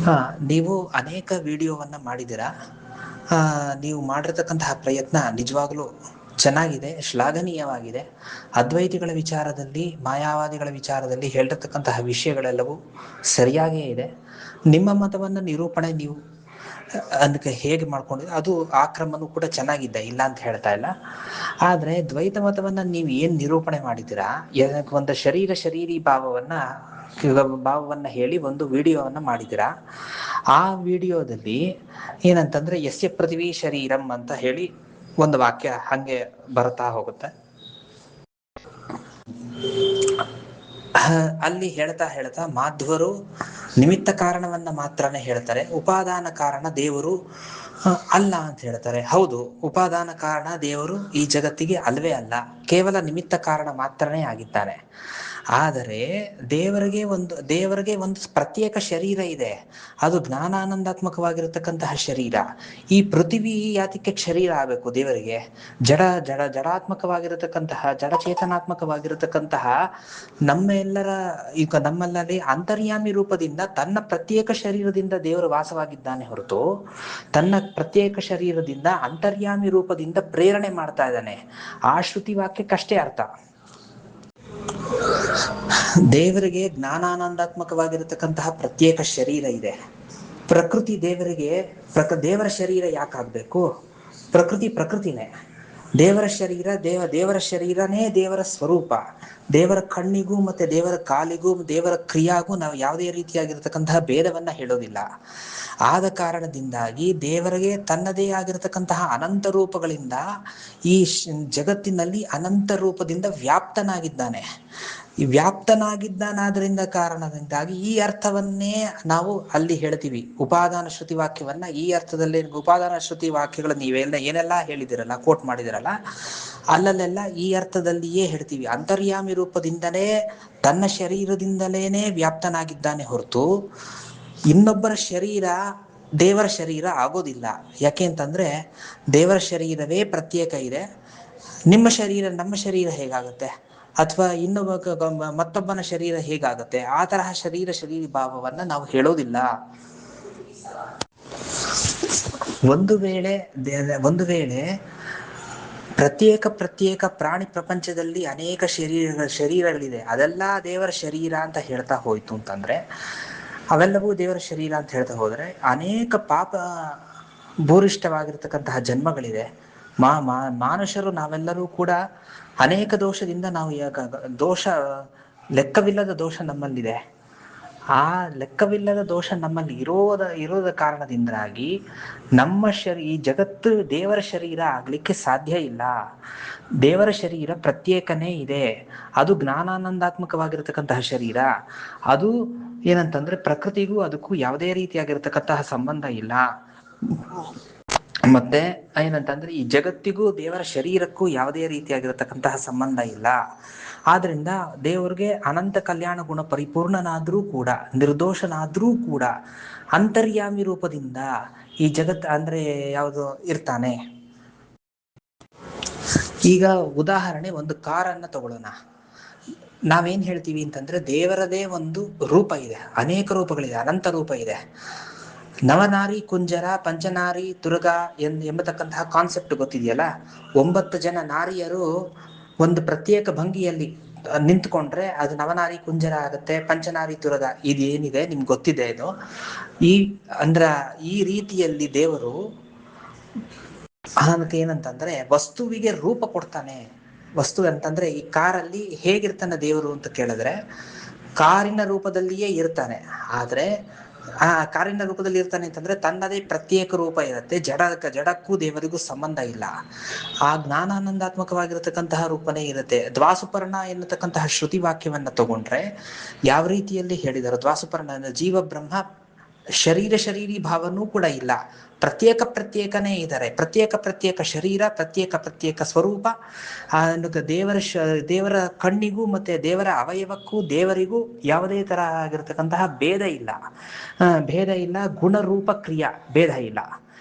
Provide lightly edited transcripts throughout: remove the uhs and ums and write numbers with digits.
ಹಾ, ನೀವು ಅನೇಕ ವಿಡಿಯೋವನ್ನ ಮಾಡಿದ್ದೀರಾ. ನೀವು ಮಾಡಿರ್ತಕ್ಕಂತಹ ಪ್ರಯತ್ನ ನಿಜವಾಗ್ಲೂ ಚೆನ್ನಾಗಿದೆ, ಶ್ಲಾಘನೀಯವಾಗಿದೆ. ಅದ್ವೈತಿಗಳ ವಿಚಾರದಲ್ಲಿ, ಮಾಯಾವಾದಿಗಳ ವಿಚಾರದಲ್ಲಿ ಹೇಳಿರ್ತಕ್ಕಂತಹ ವಿಷಯಗಳೆಲ್ಲವೂ ಸರಿಯಾಗೇ ಇದೆ. ನಿಮ್ಮ ಮತವನ್ನು ನಿರೂಪಣೆ ನೀವು ಅದಕ್ಕೆ ಹೇಗೆ ಮಾಡ್ಕೊಂಡಿದ್ರೆ ಅದು ಆ ಕ್ರಮನೂ ಕೂಡ ಚೆನ್ನಾಗಿದೆ, ಇಲ್ಲ ಅಂತ ಹೇಳ್ತಾ ಇಲ್ಲ. ಆದ್ರೆ ದ್ವೈತ ಮತವನ್ನ ನೀವು ಏನ್ ನಿರೂಪಣೆ ಮಾಡಿದ್ದೀರಾ, ಒಂದು ಶರೀರಿ ಭಾವವನ್ನ ಹೇಳಿ ಒಂದು ವಿಡಿಯೋವನ್ನ ಮಾಡಿದ್ದೀರಾ. ಆ ವಿಡಿಯೋದಲ್ಲಿ ಏನಂತಂದ್ರೆ ಯಸ್ಯ ಪೃಥ್ವಿ ಶರೀರಂ ಅಂತ ಹೇಳಿ ಒಂದು ವಾಕ್ಯ ಹಂಗೆ ಬರ್ತಾ ಹೋಗುತ್ತೆ. ಅಲ್ಲಿ ಹೇಳ್ತಾ ಮಾಧ್ವರು ನಿಮಿತ್ತ ಕಾರಣವನ್ನ ಮಾತ್ರನೇ ಹೇಳ್ತಾರೆ, ಉಪಾದಾನ ಕಾರಣ ದೇವರು ಅಲ್ಲ ಅಂತ ಹೇಳ್ತಾರೆ. ಹೌದು, ಉಪಾದಾನ ಕಾರಣ ದೇವರು ಈ ಜಗತ್ತಿಗೆ ಅಲ್ವೇ ಅಲ್ಲ, ಕೇವಲ ನಿಮಿತ್ತ ಕಾರಣ ಮಾತ್ರನೇ ಆಗಿದ್ದಾನೆ. ಆದರೆ ದೇವರಿಗೆ ಒಂದು ಪ್ರತ್ಯೇಕ ಶರೀರ ಇದೆ, ಅದು ಜ್ಞಾನಾನಂದಾತ್ಮಕವಾಗಿರತಕ್ಕಂತಹ ಶರೀರ. ಈ ಪೃಥ್ವಿ ಯಾತಕ್ಕೆ ಶರೀರ ಆಗಬೇಕು ದೇವರಿಗೆ? ಜಡಾತ್ಮಕವಾಗಿರತಕ್ಕಂತಹ ಜಡಚೇತನಾತ್ಮಕವಾಗಿರತಕ್ಕಂತಹ ನಮ್ಮಲ್ಲಲ್ಲಿ ಅಂತರ್ಯಾಮಿ ರೂಪದಿಂದ ತನ್ನ ಪ್ರತ್ಯೇಕ ಶರೀರದಿಂದ ದೇವರು ವಾಸವಾಗಿದ್ದಾನೆ ಹೊರತು ತನ್ನ ಪ್ರತ್ಯೇಕ ಶರೀರದಿಂದ ಅಂತರ್ಯಾಮಿ ರೂಪದಿಂದ ಪ್ರೇರಣೆ ಮಾಡ್ತಾ ಇದ್ದಾನೆ. ಆ ಶ್ರುತಿ ವಾಕ್ಯಕ್ಕಷ್ಟೇ ಅರ್ಥ. ದೇವರಿಗೆ ಜ್ಞಾನಾನಂದಾತ್ಮಕವಾಗಿರತಕ್ಕಂತಹ ಪ್ರತ್ಯೇಕ ಶರೀರ ಇದೆ. ಪ್ರಕೃತಿ ದೇವರ ಶರೀರ ಯಾಕಾಗಬೇಕು? ಪ್ರಕೃತಿನೇ ದೇವರ ಶರೀರನೇ ದೇವರ ಸ್ವರೂಪ. ದೇವರ ಕಣ್ಣಿಗೂ ಮತ್ತೆ ದೇವರ ಕಾಲಿಗೂ ದೇವರ ಕ್ರಿಯಾಗೂ ನಾವು ಯಾವುದೇ ರೀತಿಯಾಗಿರ್ತಕ್ಕಂತಹ ಭೇದವನ್ನ ಹೇಳೋದಿಲ್ಲ. ಆದ ಕಾರಣದಿಂದಾಗಿ ದೇವರಿಗೆ ತನ್ನದೇ ಆಗಿರತಕ್ಕಂತಹ ಅನಂತ ರೂಪಗಳಿಂದ ಈ ಜಗತ್ತಿನಲ್ಲಿ ಅನಂತ ರೂಪದಿಂದ ವ್ಯಾಪ್ತನಾಗಿದ್ದಾನೆ. ಈ ವ್ಯಾಪ್ತನಾಗಿದ್ದಾನಾದ್ರಿಂದ ಕಾರಣದಿಂದಾಗಿ ಈ ಅರ್ಥವನ್ನೇ ನಾವು ಅಲ್ಲಿ ಹೇಳ್ತೀವಿ. ಉಪಾದಾನ ಶ್ರುತಿ ವಾಕ್ಯವನ್ನ ಈ ಅರ್ಥದಲ್ಲಿ, ಉಪಾದಾನ ಶ್ರುತಿ ವಾಕ್ಯಗಳು ಏನೆಲ್ಲ ಹೇಳಿದಿರಲ್ಲ, ಕೋಟ್ ಮಾಡಿದಿರಲ್ಲ, ಅಲ್ಲಲ್ಲೆಲ್ಲ ಈ ಅರ್ಥದಲ್ಲಿಯೇ ಹೇಳ್ತೀವಿ. ಅಂತರ್ಯಾಮಿ ರೂಪದಿಂದಲೇ ತನ್ನ ಶರೀರದಿಂದಲೇನೆ ವ್ಯಾಪ್ತನಾಗಿದ್ದಾನೆ ಹೊರತು ಇನ್ನೊಬ್ಬರ ಶರೀರ ದೇವರ ಶರೀರ ಆಗೋದಿಲ್ಲ. ಯಾಕೆ ಅಂತಂದ್ರೆ ದೇವರ ಶರೀರವೇ ಪ್ರತ್ಯೇಕ ಇದೆ. ನಮ್ಮ ಶರೀರ ಹೇಗಾಗುತ್ತೆ? ಅಥವಾ ಮತ್ತೊಬ್ಬನ ಶರೀರ ಹೇಗಾಗುತ್ತೆ? ಆ ತರಹ ಶರೀರಿ ಭಾವವನ್ನ ನಾವು ಹೇಳೋದಿಲ್ಲ. ಒಂದು ವೇಳೆ ಪ್ರತ್ಯೇಕ ಪ್ರಾಣಿ ಪ್ರಪಂಚದಲ್ಲಿ ಅನೇಕ ಶರೀರಗಳಿದೆ, ಅದೆಲ್ಲ ದೇವರ ಶರೀರ ಅಂತ ಹೇಳ್ತಾ ಹೋಯ್ತು ಅಂತಂದ್ರೆ, ಅವೆಲ್ಲವೂ ದೇವರ ಶರೀರ ಅಂತ ಹೇಳ್ತಾ ಹೋದ್ರೆ ಅನೇಕ ಪಾಪ ಭೂರಿಷ್ಠವಾಗಿರ್ತಕ್ಕಂತಹ ಜನ್ಮಗಳಿದೆ. ಮಾನುಷರು ನಾವೆಲ್ಲರೂ ಕೂಡ ಅನೇಕ ದೋಷದಿಂದ ನಾವು ಲೆಕ್ಕವಿಲ್ಲದ ದೋಷ ನಮ್ಮಲ್ಲಿದೆ. ಆ ಲೆಕ್ಕವಿಲ್ಲದ ದೋಷ ನಮ್ಮಲ್ಲಿ ಇರೋದ ಕಾರಣದಿಂದಾಗಿ ಈ ಜಗತ್ತು ದೇವರ ಶರೀರ ಆಗ್ಲಿಕ್ಕೆ ಸಾಧ್ಯ ಇಲ್ಲ. ದೇವರ ಶರೀರ ಪ್ರತ್ಯೇಕನೇ ಇದೆ. ಅದು ಜ್ಞಾನಾನಂದಾತ್ಮಕವಾಗಿರತಕ್ಕಂತಹ ಶರೀರ. ಅದು ಏನಂತಂದ್ರೆ ಪ್ರಕೃತಿಗೂ ಅದಕ್ಕೂ ಯಾವುದೇ ರೀತಿಯಾಗಿರ್ತಕ್ಕಂತಹ ಸಂಬಂಧ ಇಲ್ಲ. ಮತ್ತೆ ಏನಂತಂದ್ರೆ ಈ ಜಗತ್ತಿಗೂ ದೇವರ ಶರೀರಕ್ಕೂ ಯಾವುದೇ ರೀತಿಯಾಗಿರತಕ್ಕಂತಹ ಸಂಬಂಧ ಇಲ್ಲ. ಆದ್ರಿಂದ ದೇವರಿಗೆ ಅನಂತ ಕಲ್ಯಾಣ ಗುಣ ಪರಿಪೂರ್ಣನಾದ್ರೂ ಕೂಡ, ನಿರ್ದೋಷನಾದ್ರೂ ಕೂಡ ಅಂತರ್ಯಾಮಿ ರೂಪದಿಂದ ಈ ಜಗತ್ ಅಂದ್ರೆ ಯಾವುದು ಇರ್ತಾನೆ. ಈಗ ಉದಾಹರಣೆ, ಒಂದು ಕಾರನ್ನ ತಗೊಳ್ಳೋಣ. ನಾವೇನ್ ಹೇಳ್ತೀವಿ ಅಂತಂದ್ರೆ ದೇವರದೇ ಒಂದು ರೂಪ ಇದೆ, ಅನೇಕ ರೂಪಗಳಿದೆ, ಅನಂತ ರೂಪ ಇದೆ. ನವನಾರಿ ಕುಂಜರ ಪಂಚನಾರಿ ತುರ್ಗ ಎಂಬತಕ್ಕಂತಹ ಕಾನ್ಸೆಪ್ಟ್ ಗೊತ್ತಿದೆಯಲ್ಲ. 9 ಜನ ನಾರಿಯರು ಒಂದು ಪ್ರತ್ಯೇಕ ಭಂಗಿಯಲ್ಲಿ ನಿಂತ್ಕೊಂಡ್ರೆ ಅದು ನವನಾರಿ ಕುಂಜರ ಆಗುತ್ತೆ, ಪಂಚನಾರಿ ತುರಗ ಇದೇನಿದೆ ನಿಮ್ಗೆ ಗೊತ್ತಿದೆ. ಇದು ಈ ರೀತಿಯಲ್ಲಿ ದೇವರು ಅದಕ್ಕೆ ಏನಂತಂದ್ರೆ ವಸ್ತುವಿಗೆ ರೂಪ ಕೊಡ್ತಾನೆ. ವಸ್ತು ಅಂತಂದ್ರೆ ಈ ಕಾರಲ್ಲಿ ಹೇಗಿರ್ತಾನೆ ದೇವರು ಅಂತ ಕೇಳಿದ್ರೆ ಕಾರಿನ ರೂಪದಲ್ಲಿಯೇ ಇರ್ತಾನೆ. ಆದ್ರೆ ಆ ಕಾರಿನ ರೂಪದಲ್ಲಿ ಇರ್ತಾನೆ ಅಂತಂದ್ರೆ ತನ್ನದೇ ಪ್ರತ್ಯೇಕ ರೂಪ ಇರುತ್ತೆ. ಜಡಕ್ಕೂ ದೇವರಿಗೂ ಸಂಬಂಧ ಇಲ್ಲ. ಆ ಜ್ಞಾನಾನಂದಾತ್ಮಕವಾಗಿರತಕ್ಕಂತಹ ರೂಪನೇ ಇರುತ್ತೆ. ದ್ವಾಸುಪರ್ಣ ಎನ್ನತಕ್ಕಂತಹ ಶ್ರುತಿ ವಾಕ್ಯವನ್ನ ತಗೊಂಡ್ರೆ ಯಾವ ರೀತಿಯಲ್ಲಿ ಹೇಳಿದರು? ದ್ವಾಸುಪರ್ಣ ಜೀವ ಬ್ರಹ್ಮ ಶರೀರಿ ಭಾವನೂ ಕೂಡ ಇಲ್ಲ, ಪ್ರತ್ಯೇಕನೇ ಇದ್ದಾರೆ. ಪ್ರತ್ಯೇಕ ಶರೀರ, ಪ್ರತ್ಯೇಕ ಸ್ವರೂಪ. ದೇವರ ಕಣ್ಣಿಗೂ ಮತ್ತೆ ದೇವರ ಅವಯವಕ್ಕೂ ದೇವರಿಗೂ ಯಾವುದೇ ತರ ಆಗಿರತಕ್ಕಂತಹ ಭೇದ ಇಲ್ಲ. ಗುಣರೂಪ ಕ್ರಿಯಾ ಭೇದ ಇಲ್ಲ.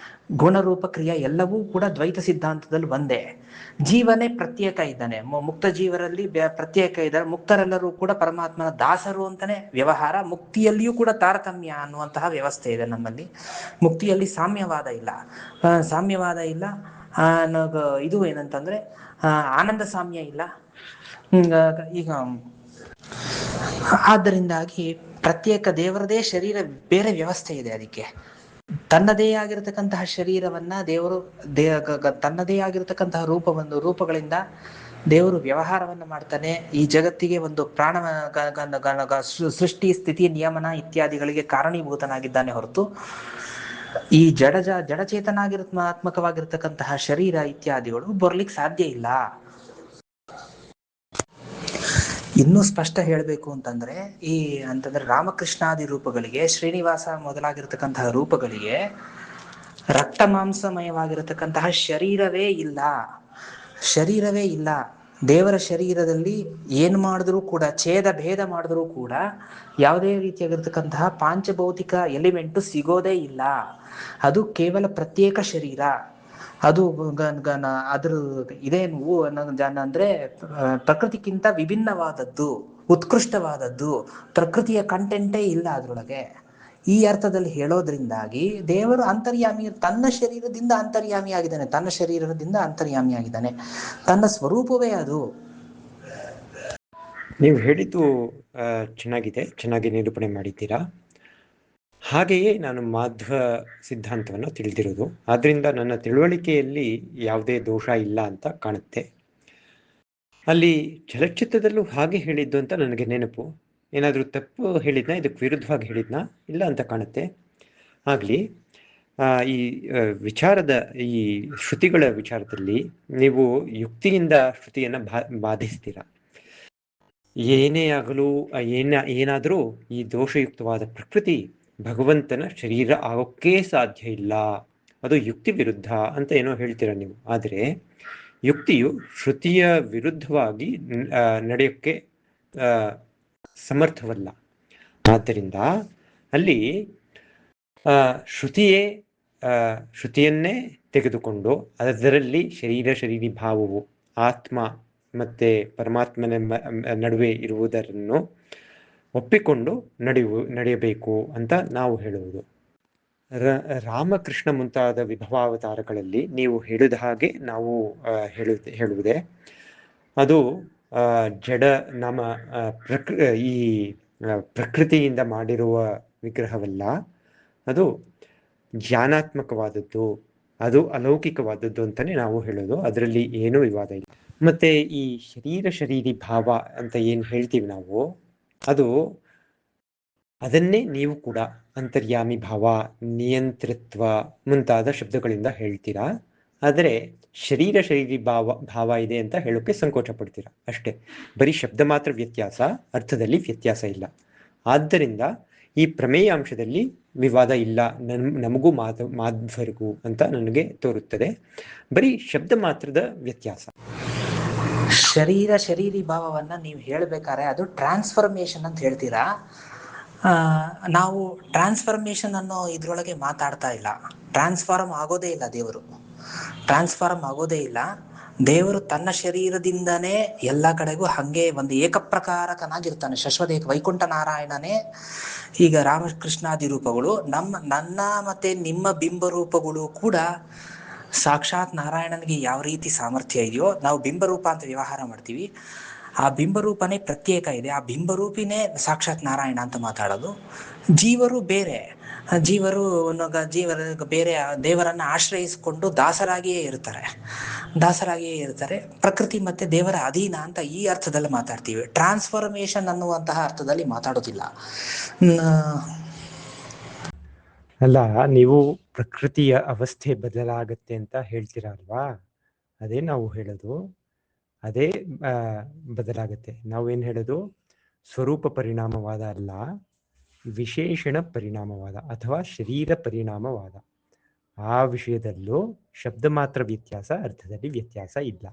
ಗುಣರೂಪ ಕ್ರಿಯೆ ಎಲ್ಲವೂ ಕೂಡ ದ್ವೈತ ಸಿದ್ಧಾಂತದಲ್ಲಿ ಒಂದೇ. ಜೀವನೇ ಪ್ರತ್ಯೇಕ ಇದ್ದಾನೆ, ಮುಕ್ತ ಜೀವರಲ್ಲಿ ಪ್ರತ್ಯೇಕ ಇದ್ದಾರೆ, ಮುಕ್ತರೆಲ್ಲರೂ ಕೂಡ ಪರಮಾತ್ಮನ ದಾಸರು ಅಂತಾನೆ ವ್ಯವಹಾರ. ಮುಕ್ತಿಯಲ್ಲಿಯೂ ಕೂಡ ತಾರತಮ್ಯ ಅನ್ನುವಂತಹ ವ್ಯವಸ್ಥೆ ಇದೆ ನಮ್ಮಲ್ಲಿ. ಮುಕ್ತಿಯಲ್ಲಿ ಸಾಮ್ಯವಾದ ಇಲ್ಲ, ಸಾಮ್ಯವಾದ ಇಲ್ಲ. ಇದು ಏನಂತಂದ್ರೆ ಆನಂದ ಸಾಮ್ಯ ಇಲ್ಲ. ಈಗ ಆದ್ದರಿಂದಾಗಿ ಪ್ರತ್ಯೇಕ ದೇವರದೇ ಶರೀರ ಬೇರೆ ವ್ಯವಸ್ಥೆ ಇದೆ. ಅದಕ್ಕೆ ತನ್ನದೇ ಆಗಿರತಕ್ಕಂತಹ ಶರೀರವನ್ನ ದೇವರು ತನ್ನದೇ ಆಗಿರತಕ್ಕಂತಹ ರೂಪಗಳಿಂದ ದೇವರು ವ್ಯವಹಾರವನ್ನ ಮಾಡ್ತಾನೆ. ಈ ಜಗತ್ತಿಗೆ ಒಂದು ಪ್ರಾಣ ಸೃಷ್ಟಿ ಸ್ಥಿತಿ ನಿಯಮನ ಇತ್ಯಾದಿಗಳಿಗೆ ಕಾರಣೀಭೂತನಾಗಿದ್ದಾನೆ ಹೊರತು ಈ ಜಡಚೇತನಾತ್ಮಕವಾಗಿರ್ತಕ್ಕಂತಹ ಶರೀರ ಇತ್ಯಾದಿಗಳು ಬರ್ಲಿಕ್ಕೆ ಸಾಧ್ಯ ಇಲ್ಲ. ಇನ್ನೂ ಸ್ಪಷ್ಟ ಹೇಳಬೇಕು ಅಂತಂದ್ರೆ ರಾಮಕೃಷ್ಣಾದಿ ರೂಪಗಳಿಗೆ, ಶ್ರೀನಿವಾಸ ಮೊದಲಾಗಿರ್ತಕ್ಕಂತಹ ರೂಪಗಳಿಗೆ ರಕ್ತ ಮಾಂಸಮಯವಾಗಿರತಕ್ಕಂತಹ ಶರೀರವೇ ಇಲ್ಲ. ದೇವರ ಶರೀರದಲ್ಲಿ ಏನು ಮಾಡಿದ್ರೂ ಕೂಡ, ಛೇದ ಭೇದ ಮಾಡಿದ್ರೂ ಕೂಡ ಯಾವುದೇ ರೀತಿಯಾಗಿರ್ತಕ್ಕಂತಹ ಪಾಂಚಭೌತಿಕ ಎಲಿಮೆಂಟು ಸಿಗೋದೇ ಇಲ್ಲ. ಅದು ಕೇವಲ ಪ್ರತ್ಯೇಕ ಶರೀರ. ಅದು ಅದ್ರ ಇದೇನು ಅಂದ್ರೆ ಪ್ರಕೃತಿಗಿಂತ ವಿಭಿನ್ನವಾದದ್ದು, ಉತ್ಕೃಷ್ಟವಾದದ್ದು. ಪ್ರಕೃತಿಯ ಕಂಟೆಂಟೇ ಇಲ್ಲ ಅದರೊಳಗೆ. ಈ ಅರ್ಥದಲ್ಲಿ ಹೇಳೋದ್ರಿಂದಾಗಿ ದೇವರು ಅಂತರ್ಯಾಮಿ, ತನ್ನ ಶರೀರದಿಂದ ಅಂತರ್ಯಾಮಿಯಾಗಿದ್ದಾನೆ, ತನ್ನ ಸ್ವರೂಪವೇ ಅದು. ನೀವು ಹೇಳಿದ್ದು ಚೆನ್ನಾಗಿ ನಿರೂಪಣೆ ಮಾಡಿದ್ದೀರಾ. ಹಾಗೆಯೇ ನಾನು ಮಾಧ್ವ ಸಿದ್ಧಾಂತವನ್ನು ತಿಳಿದಿರೋದು, ಆದ್ರಿಂದ ನನ್ನ ತಿಳುವಳಿಕೆಯಲ್ಲಿ ಯಾವುದೇ ದೋಷ ಇಲ್ಲ ಅಂತ ಕಾಣುತ್ತೆ. ಅಲ್ಲಿ ಚಲಚಿತ್ರದಲ್ಲೂ ಹಾಗೆ ಹೇಳಿದ್ದು ಅಂತ ನನಗೆ ನೆನಪು. ಏನಾದರೂ ತಪ್ಪು ಹೇಳಿದ್ನಾ, ಇದಕ್ಕೆ ವಿರುದ್ಧವಾಗಿ ಹೇಳಿದ್ನಾ ಇಲ್ಲ ಅಂತ ಕಾಣುತ್ತೆ. ಆಗಲಿ, ಈ ವಿಚಾರದ, ಈ ಶ್ರುತಿಗಳ ವಿಚಾರದಲ್ಲಿ ನೀವು ಯುಕ್ತಿಯಿಂದ ಶ್ರುತಿಯನ್ನು ಬಾಧಿಸ್ತೀರಾ. ಏನೇ ಆಗಲು ಏನಾದರೂ ಈ ದೋಷಯುಕ್ತವಾದ ಪ್ರಕೃತಿ ಭಗವಂತನ ಶರೀರ ಆಗೋಕ್ಕೇ ಸಾಧ್ಯ ಇಲ್ಲ, ಅದು ಯುಕ್ತಿ ವಿರುದ್ಧ ಅಂತ ಏನೋ ಹೇಳ್ತೀರ ನೀವು. ಆದರೆ ಯುಕ್ತಿಯು ಶ್ರುತಿಯ ವಿರುದ್ಧವಾಗಿ ನಡೆಯೋಕ್ಕೆ ಸಮರ್ಥವಲ್ಲ. ಆದ್ದರಿಂದ ಅಲ್ಲಿ ಶ್ರುತಿಯನ್ನೇ ತೆಗೆದುಕೊಂಡು ಅದರಲ್ಲಿ ಶರೀರಿ ಭಾವವು ಆತ್ಮ ಮತ್ತೆ ಪರಮಾತ್ಮನ ನಡುವೆ ಇರುವುದನ್ನು ಒಪ್ಪಿಕೊಂಡು ನಡೆಯಬೇಕು ಅಂತ ನಾವು ಹೇಳುವುದು. ರಾಮಕೃಷ್ಣ ಮುಂತಾದ ವಿಭವಾವತಾರಗಳಲ್ಲಿ ನೀವು ಹೇಳಿದ ಹಾಗೆ ನಾವು ಹೇಳುವುದೇ, ಅದು ಜಡ ಈ ಪ್ರಕೃತಿಯಿಂದ ಮಾಡಿರುವ ವಿಗ್ರಹವಲ್ಲ, ಅದು ಜ್ಞಾನಾತ್ಮಕವಾದದ್ದು, ಅದು ಅಲೌಕಿಕವಾದದ್ದು ಅಂತಾನೆ ನಾವು ಹೇಳೋದು. ಅದರಲ್ಲಿ ಏನೂ ವಿವಾದ ಇಲ್ಲ. ಮತ್ತೆ ಈ ಶರೀರಿ ಭಾವ ಅಂತ ಏನು ಹೇಳ್ತೀವಿ ನಾವು, ಅದನ್ನೇ ನೀವು ಕೂಡ ಅಂತರ್ಯಾಮಿ ಭಾವ, ನಿಯಂತೃತ್ವ ಮುಂತಾದ ಶಬ್ದಗಳಿಂದ ಹೇಳ್ತೀರಾ. ಆದರೆ ಶರೀರಿ ಭಾವ ಇದೆ ಅಂತ ಹೇಳೋಕೆ ಸಂಕೋಚ ಪಡ್ತೀರಾ ಅಷ್ಟೇ. ಬರೀ ಶಬ್ದ ಮಾತ್ರ ವ್ಯತ್ಯಾಸ, ಅರ್ಥದಲ್ಲಿ ವ್ಯತ್ಯಾಸ ಇಲ್ಲ. ಆದ್ದರಿಂದ ಈ ಪ್ರಮೇಯ ಅಂಶದಲ್ಲಿ ವಿವಾದ ಇಲ್ಲ, ನಮಗೂ ಮಾಧ್ವರಿಗೂ ಅಂತ ನನಗೆ ತೋರುತ್ತದೆ. ಬರೀ ಶಬ್ದ ಮಾತ್ರದ ವ್ಯತ್ಯಾಸ. ಶರೀರಿ ಭಾವವನ್ನ ನೀವು ಹೇಳ್ಬೇಕಾದ್ರೆ ಅದು ಟ್ರಾನ್ಸ್ಫರ್ಮೇಶನ್ ಅಂತ ಹೇಳ್ತೀರಾ. ನಾವು ಟ್ರಾನ್ಸ್ಫರ್ಮೇಶನ್ ಅನ್ನೋ ಇದ್ರೊಳಗೆ ಮಾತಾಡ್ತಾ ಇಲ್ಲ. ಟ್ರಾನ್ಸ್ಫಾರ್ಮ್ ಆಗೋದೇ ಇಲ್ಲ ದೇವರು ತನ್ನ ಶರೀರದಿಂದನೇ ಎಲ್ಲ ಕಡೆಗೂ ಹಂಗೆ ಒಂದು ಏಕಪ್ರಕಾರಕನಾಗಿರ್ತಾನೆ. ಶಶ್ವತ ವೈಕುಂಠ ನಾರಾಯಣನೇ. ಈಗ ರಾಮಕೃಷ್ಣಾದಿ ರೂಪಗಳು ನನ್ನ ಮತ್ತೆ ನಿಮ್ಮ ಬಿಂಬ ರೂಪಗಳು ಕೂಡ ಸಾಕ್ಷಾತ್ ನಾರಾಯಣನಿಗೆ ಯಾವ ರೀತಿ ಸಾಮರ್ಥ್ಯ ಇದೆಯೋ, ನಾವು ಬಿಂಬರೂಪ ಅಂತ ವ್ಯವಹಾರ ಮಾಡ್ತೀವಿ. ಆ ಬಿಂಬರೂಪನೇ ಪ್ರತ್ಯೇಕ ಇದೆ, ಆ ಬಿಂಬರೂಪಿನೇ ಸಾಕ್ಷಾತ್ ನಾರಾಯಣ ಅಂತ ಮಾತಾಡೋದು. ಜೀವರು ಬೇರೆ, ಜೀವರು ಬೇರೆ ದೇವರನ್ನ ಆಶ್ರಯಿಸಿಕೊಂಡು ದಾಸರಾಗಿಯೇ ಇರ್ತಾರೆ. ಪ್ರಕೃತಿ ಮತ್ತೆ ದೇವರ ಅಧೀನ ಅಂತ ಈ ಅರ್ಥದಲ್ಲಿ ಮಾತಾಡ್ತೀವಿ. ಟ್ರಾನ್ಸ್ಫಾರ್ಮೇಶನ್ ಅನ್ನುವಂತಹ ಅರ್ಥದಲ್ಲಿ ಮಾತಾಡೋದಿಲ್ಲ. ಅಲ್ಲ, ನೀವು ಪ್ರಕೃತಿಯ ಅವಸ್ಥೆ ಬದಲಾಗತ್ತೆ ಅಂತ ಹೇಳ್ತೀರಾ ಅಲ್ವಾ? ಅದೇ ನಾವು ಹೇಳೋದು, ಅದೇ ಬದಲಾಗತ್ತೆ. ನಾವೇನು ಹೇಳೋದು, ಸ್ವರೂಪ ಪರಿಣಾಮವಾದ ಅಲ್ಲ, ವಿಶೇಷಣ ಪರಿಣಾಮವಾದ ಅಥವಾ ಶರೀರ ಪರಿಣಾಮವಾದ. ಆ ವಿಷಯದಲ್ಲೂ ಶಬ್ದ ಮಾತ್ರ ವ್ಯತ್ಯಾಸ, ಅರ್ಥದಲ್ಲಿ ವ್ಯತ್ಯಾಸ ಇಲ್ಲ.